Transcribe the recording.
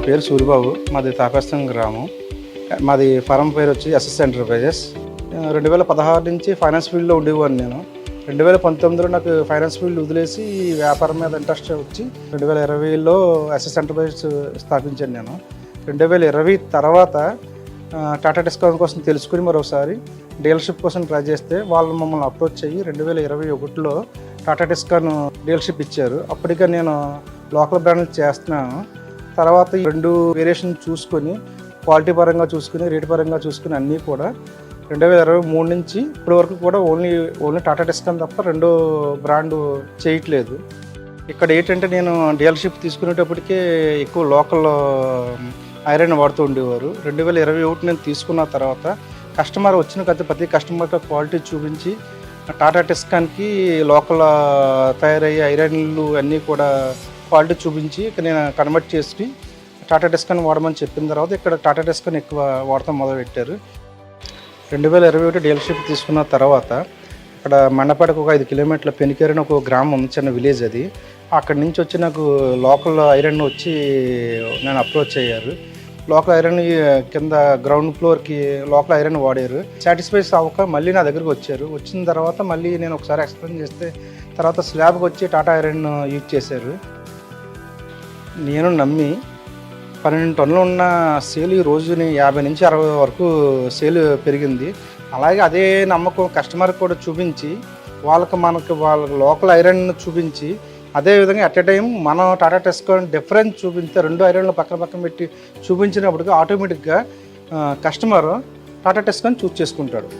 పేరు సూరిబాబు, మాది తాపేస్తం గ్రామం. మాది ఫారం పేరు వచ్చి ఎస్ఎస్ ఎంటర్ప్రైజెస్. 2016 నుంచి ఫైనాన్స్ ఫీల్డ్లో ఉండేవాడిని నేను. 2019లో నాకు ఫైనాన్స్ ఫీల్డ్ వదిలేసి వ్యాపారం మీద ఇంట్రెస్ట్ వచ్చి 2020లో ఎస్ఎస్ ఎంటర్ప్రైజెస్ స్థాపించాను నేను. 2020 తర్వాత టాటా డిస్కౌంట్ కోసం తెలుసుకుని మరోసారి డీలర్షిప్ కోసం ట్రై చేస్తే వాళ్ళు మమ్మల్ని అప్రోచ్ అయ్యి 2021లో టాటా డిస్కౌంట్ డీలర్షిప్ ఇచ్చారు. అప్పటికే నేను లోకల్ బ్రాండ్లు చేస్తున్నాను. తర్వాత ఈ 2 వేరియేషన్ చూసుకొని క్వాలిటీ పరంగా చూసుకుని రేటు పరంగా చూసుకుని అన్నీ కూడా 2023 నుంచి ఇప్పటి వరకు కూడా ఓన్లీ టాటా డిస్కౌంట్ తప్ప 2 బ్రాండు చేయట్లేదు. ఇక్కడ ఏంటంటే నేను డీలర్షిప్ తీసుకునేటప్పటికే ఎక్కువ లోకల్ ఐరన్ వాడుతూ ఉండేవారు. 2021 నేను తీసుకున్న తర్వాత కస్టమర్ వచ్చిన ప్రతి కస్టమర్కి క్వాలిటీ చూపించి టాటా డిస్కౌంట్కి లోకల్ తయారయ్యే ఐరన్లు అన్నీ కూడా క్వాలిటీ చూపించి నేను కన్వర్ట్ చేసి టాటా డిస్కౌంట్ వాడమని చెప్పిన తర్వాత ఇక్కడ టాటా డిస్కౌంట్ ఎక్కువ వాడటం మొదలుపెట్టారు. 2021 డీలర్షిప్ తీసుకున్న తర్వాత ఇక్కడ మండపేటకు ఒక 5 కిలోమీటర్ల పెనికేరు అని ఒక గ్రామం ఉంది, చిన్న విలేజ్ అది. అక్కడి నుంచి వచ్చి నాకు లోకల్ ఐరన్ వచ్చి నేను అప్రోచ్ అయ్యారు. లోకల్ ఐరన్ కింద గ్రౌండ్ ఫ్లోర్కి లోకల్ ఐరన్ వాడారు. సాటిస్ఫైస్ అవ్వక మళ్ళీ నా దగ్గరికి వచ్చారు. వచ్చిన తర్వాత మళ్ళీ నేను ఒకసారి ఎక్స్ప్లెయిన్ చేస్తే తర్వాత స్లాబ్కి వచ్చి టాటా ఐరన్ యూజ్ చేశారు. నేను నమ్మి 12 టన్నులు ఉన్న సేల్ ఈ రోజుని 50 నుంచి 60 వరకు సేల్ పెరిగింది. అలాగే అదే నమ్మకం కస్టమర్ కూడా చూపించి వాళ్ళ లోకల్ ఐరన్ చూపించి అదేవిధంగా అట్ ఎ టైం మనం టాటా డిస్కౌంట్ డిఫరెన్స్ చూపిస్తే 2 ఐరన్లు పక్కన పెట్టి చూపించినప్పటికీ ఆటోమేటిక్గా కస్టమర్ టాటా డిస్కౌంట్ చూస్ చేసుకుంటాడు.